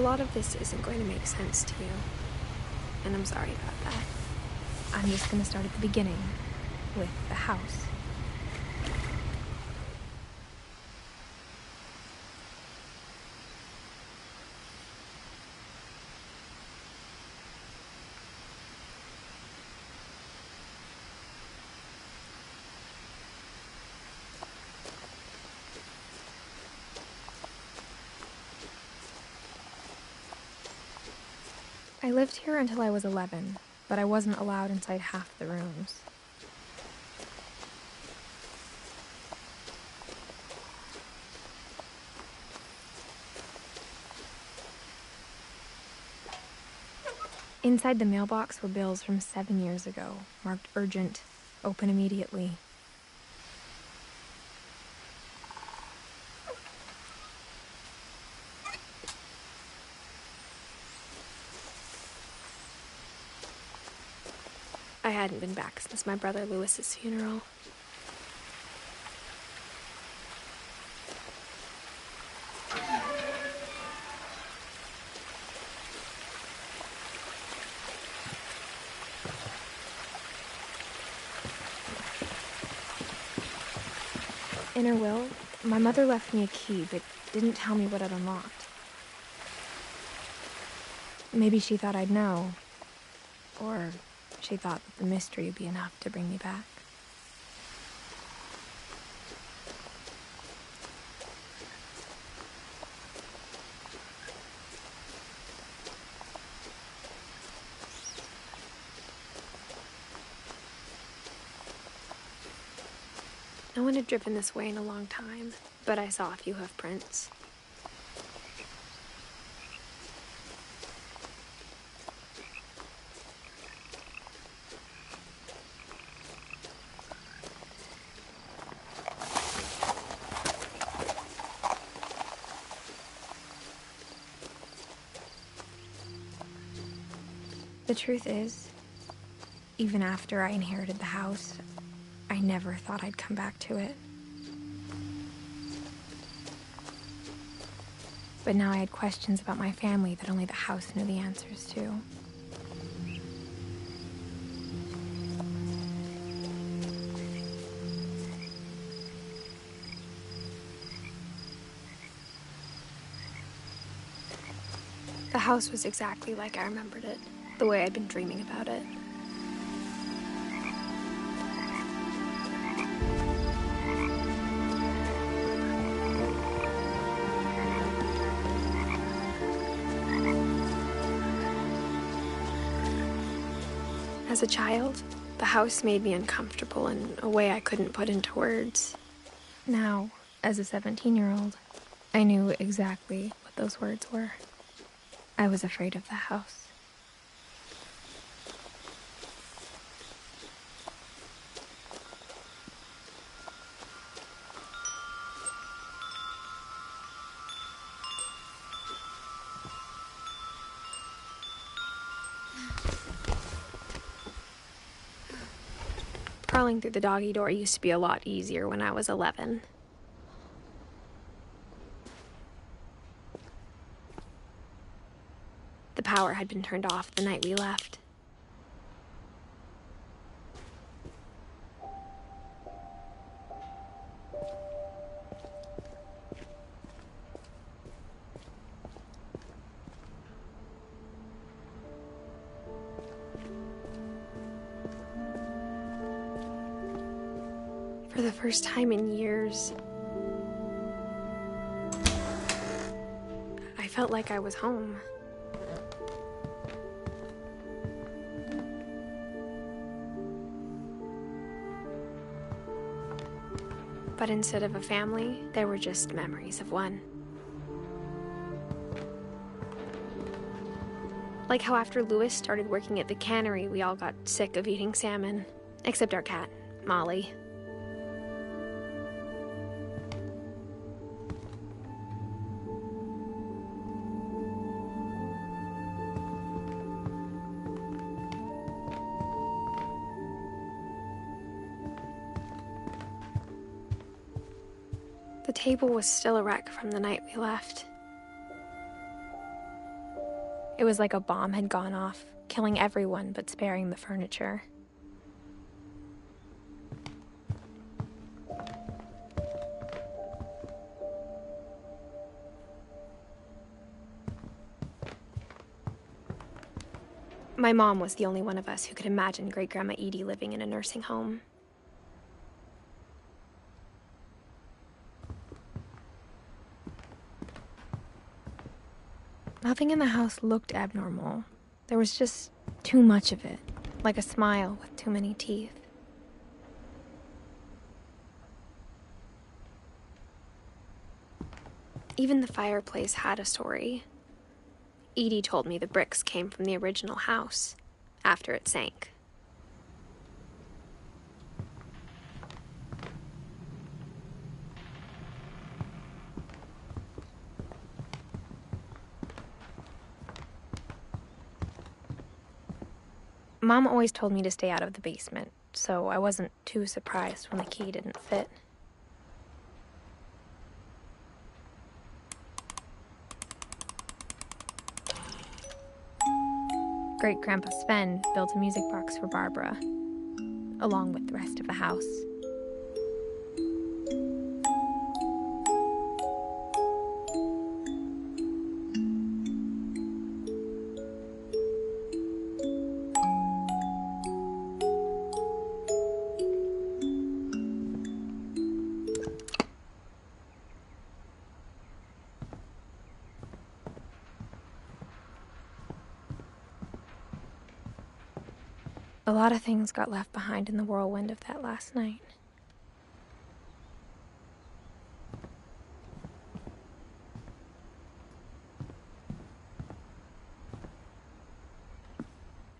lot of this isn't going to make sense to you, and I'm sorry about that. I'm just gonna start at the beginning, with the house. I lived here until I was 11, but I wasn't allowed inside half the rooms. Inside the mailbox were bills from 7 years ago, marked urgent, open immediately. I hadn't been back since my brother Lewis's funeral. In her will, my mother left me a key, but didn't tell me what it unlocked. Maybe she thought I'd know, or she thought that the mystery would be enough to bring me back. No one had driven this way in a long time, but I saw a few hoof prints. The truth is, even after I inherited the house, I never thought I'd come back to it. But now I had questions about my family that only the house knew the answers to. The house was exactly like I remembered it, the way I'd been dreaming about it. As a child, the house made me uncomfortable in a way I couldn't put into words. Now, as a 17-year-old, I knew exactly what those words were. I was afraid of the house. Crawling through the doggy door used to be a lot easier when I was 11. The power had been turned off the night we left. For the first time in years, I felt like I was home. But instead of a family, there were just memories of one. Like how after Lewis started working at the cannery, we all got sick of eating salmon. Except our cat, Molly. The table was still a wreck from the night we left. It was like a bomb had gone off, killing everyone but sparing the furniture. My mom was the only one of us who could imagine Great-Grandma Edie living in a nursing home. Nothing in the house looked abnormal. There was just too much of it, like a smile with too many teeth. Even the fireplace had a story. Edie told me the bricks came from the original house, after it sank. Mom always told me to stay out of the basement, so I wasn't too surprised when the key didn't fit. Great-Grandpa Sven built a music box for Barbara, along with the rest of the house. A lot of things got left behind in the whirlwind of that last night.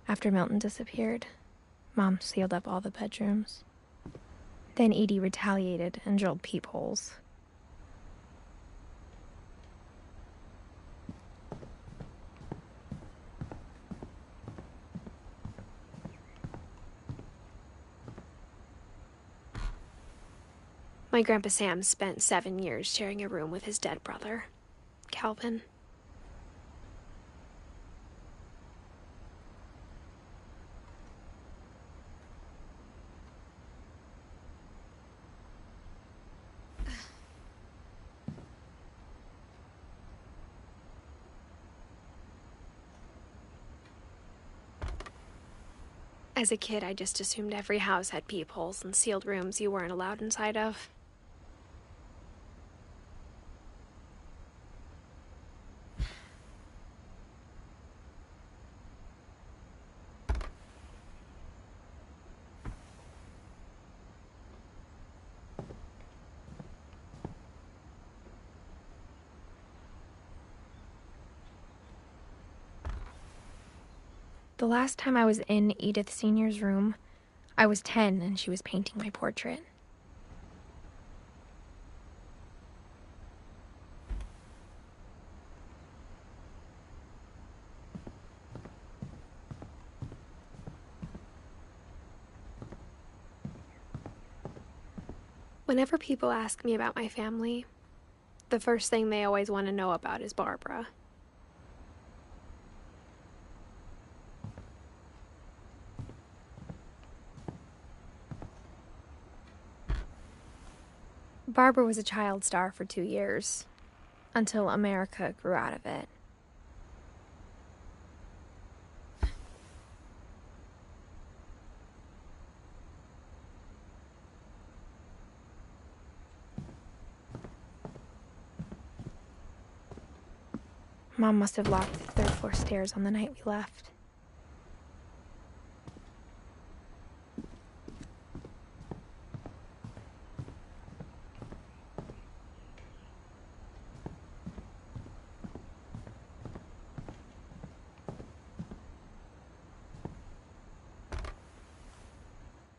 After Milton disappeared, Mom sealed up all the bedrooms. Then Edie retaliated and drilled peepholes. My Grandpa Sam spent 7 years sharing a room with his dead brother, Calvin. As a kid, I just assumed every house had peepholes and sealed rooms you weren't allowed inside of. The last time I was in Edith Sr.'s room, I was 10 and she was painting my portrait. Whenever people ask me about my family, the first thing they always want to know about is Barbara. Barbara was a child star for 2 years, until America grew out of it. Mom must have locked the third floor stairs on the night we left.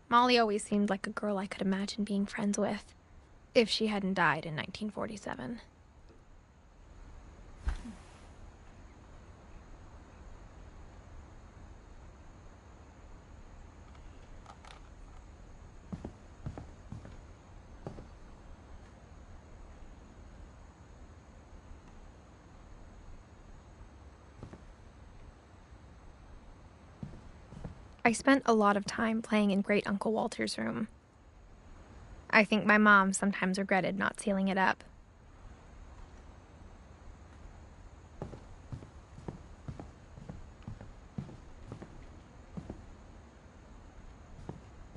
Molly always seemed like a girl I could imagine being friends with, if she hadn't died in 1947. I spent a lot of time playing in Great Uncle Walter's room. I think my mom sometimes regretted not sealing it up.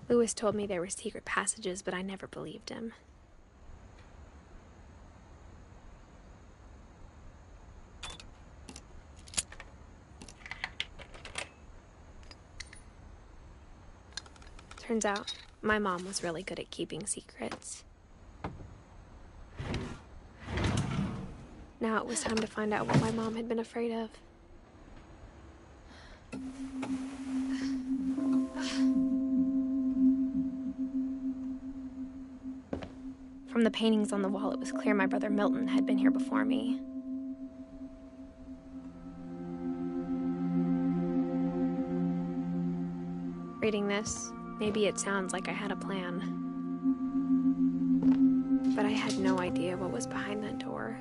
Louis told me there were secret passages, but I never believed him. Turns out, my mom was really good at keeping secrets. Now it was time to find out what my mom had been afraid of. From the paintings on the wall, it was clear my brother Milton had been here before me. Reading this, maybe it sounds like I had a plan. But I had no idea what was behind that door.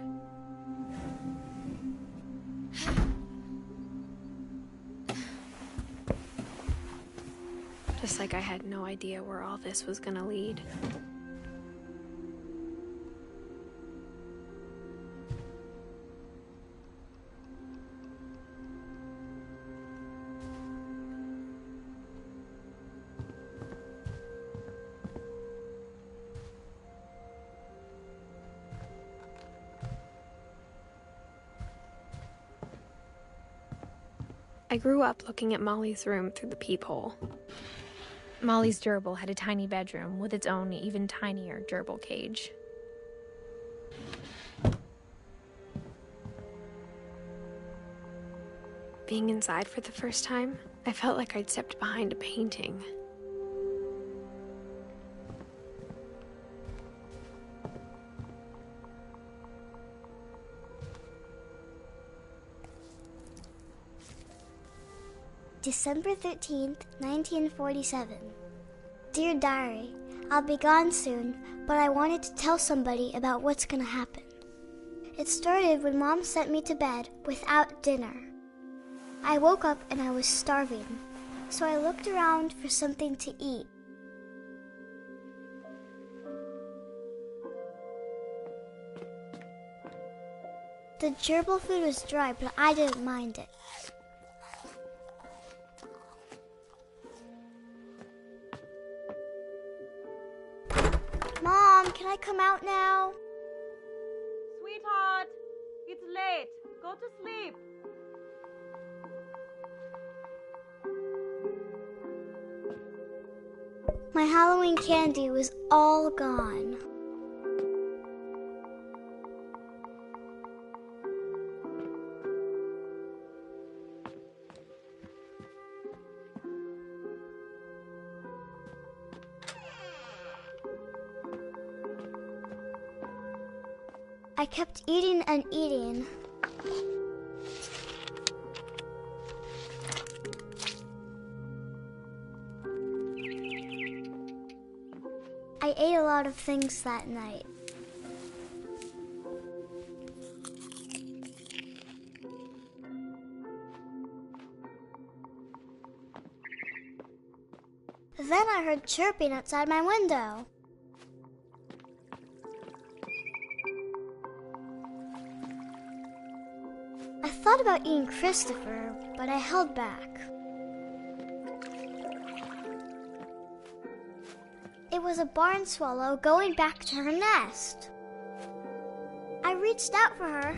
Just like I had no idea where all this was gonna lead. I grew up looking at Molly's room through the peephole. Molly's gerbil had a tiny bedroom with its own even tinier gerbil cage. Being inside for the first time, I felt like I'd stepped behind a painting. December 13th, 1947. Dear Diary, I'll be gone soon, but I wanted to tell somebody about what's gonna happen. It started when Mom sent me to bed without dinner. I woke up and I was starving, so I looked around for something to eat. The gerbil food was dry, but I didn't mind it. Mom, can I come out now? Sweetheart, it's late. Go to sleep. My Halloween candy was all gone. I kept eating and eating. I ate a lot of things that night. Then I heard chirping outside my window. I thought about eating Christopher, but I held back. It was a barn swallow going back to her nest. I reached out for her.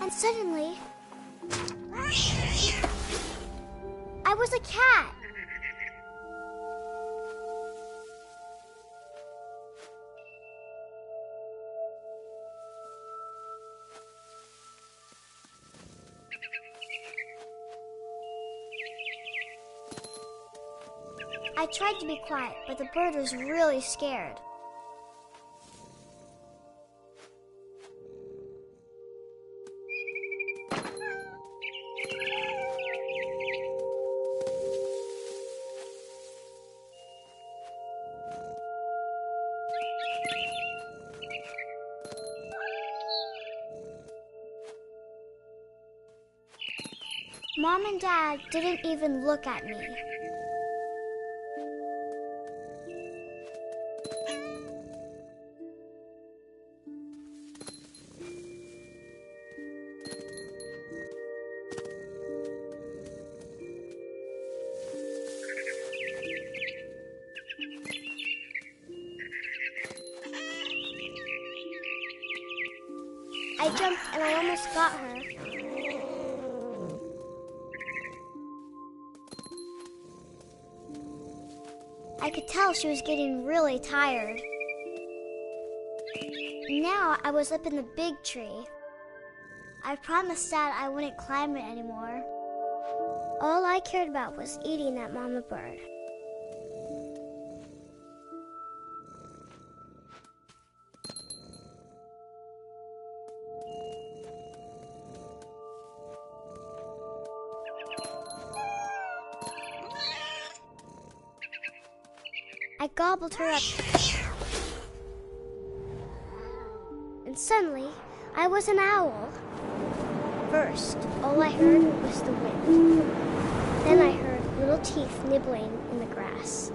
And suddenly, I was a cat. I tried to be quiet, but the bird was really scared. Mom and Dad didn't even look at me. I jumped and I almost got her. I could tell she was getting really tired. Now I was up in the big tree. I promised Dad I wouldn't climb it anymore. All I cared about was eating that mama bird. I gobbled her up. And suddenly, I was an owl. First, all I heard was the wind. Then I heard little teeth nibbling in the grass.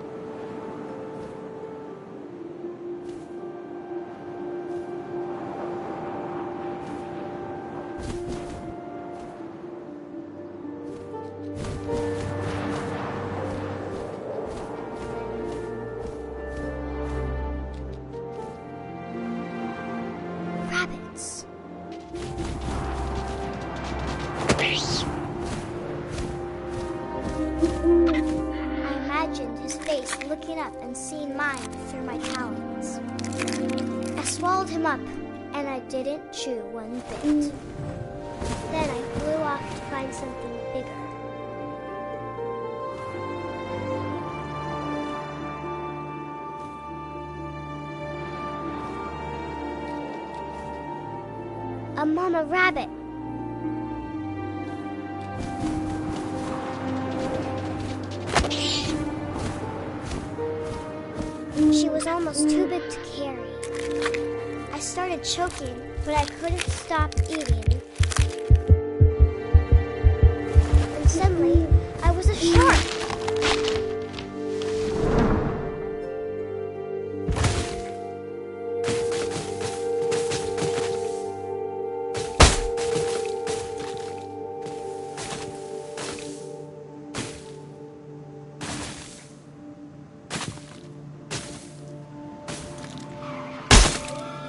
Rabbits. I imagined his face looking up and seeing mine through my talons. I swallowed him up, and I didn't chew one bit. Then I flew off to find something bigger. A mama rabbit. She was almost too big to carry. I started choking, but I couldn't stop eating. And suddenly, I was a shark.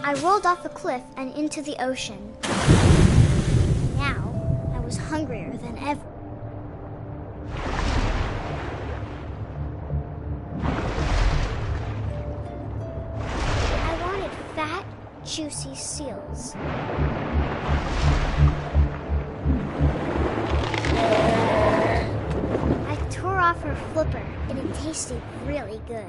I rolled off a cliff and into the ocean. Now, I was hungrier than ever. I wanted fat, juicy seals. I tore off her flipper, and it tasted really good.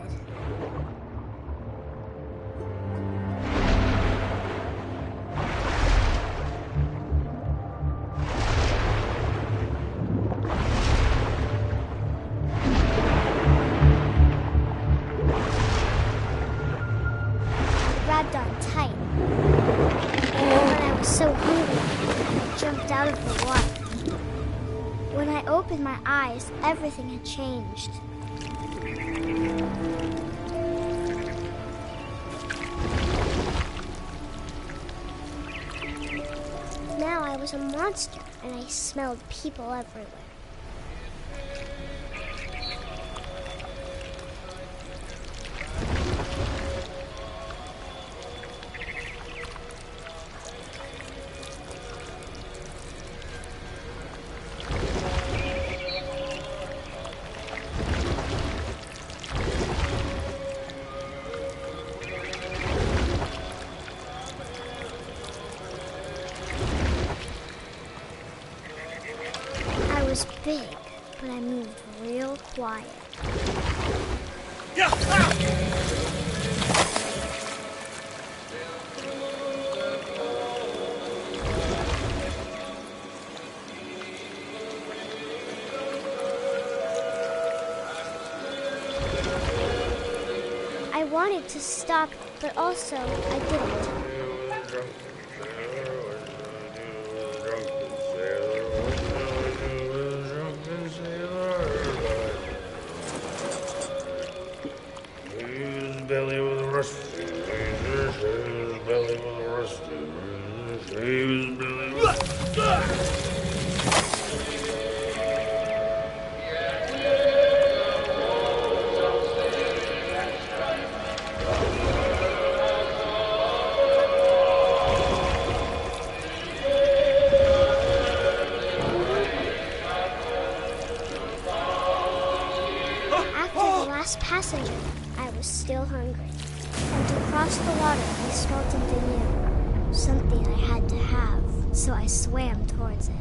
Grabbed on tight. When I was so hungry, I jumped out of the water. When I opened my eyes, everything had changed. Now I was a monster, and I smelled people everywhere. I was big, but I moved real quiet. I wanted to stop, but also I didn't. Passenger, I was still hungry, and to cross the water I smelled something I had to have, so I swam towards it.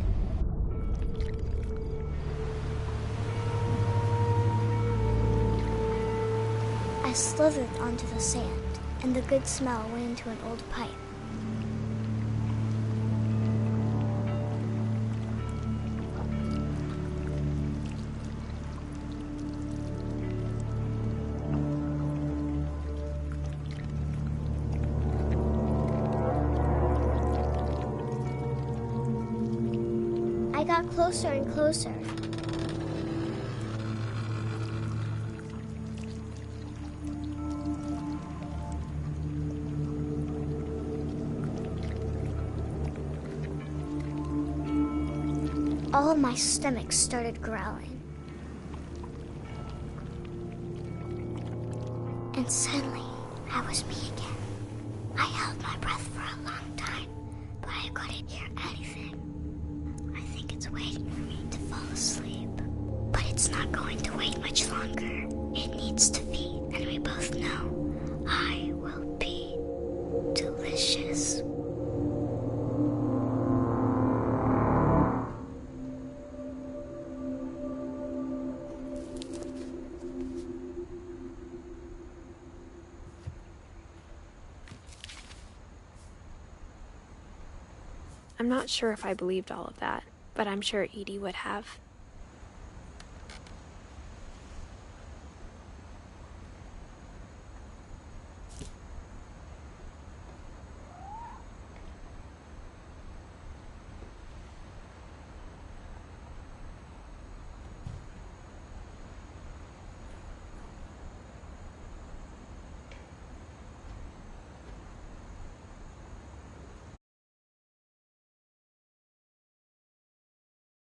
I slithered onto the sand, and the good smell went into an old pipe. I got closer and closer. All of my stomach started growling. And suddenly, I was me again. I held my breath for a long time, but I couldn't hear anything. I think it's waiting for me to fall asleep. But it's not going to wait much longer. It needs to feed, and we both know I will be delicious. I'm not sure if I believed all of that, but I'm sure Edie would have.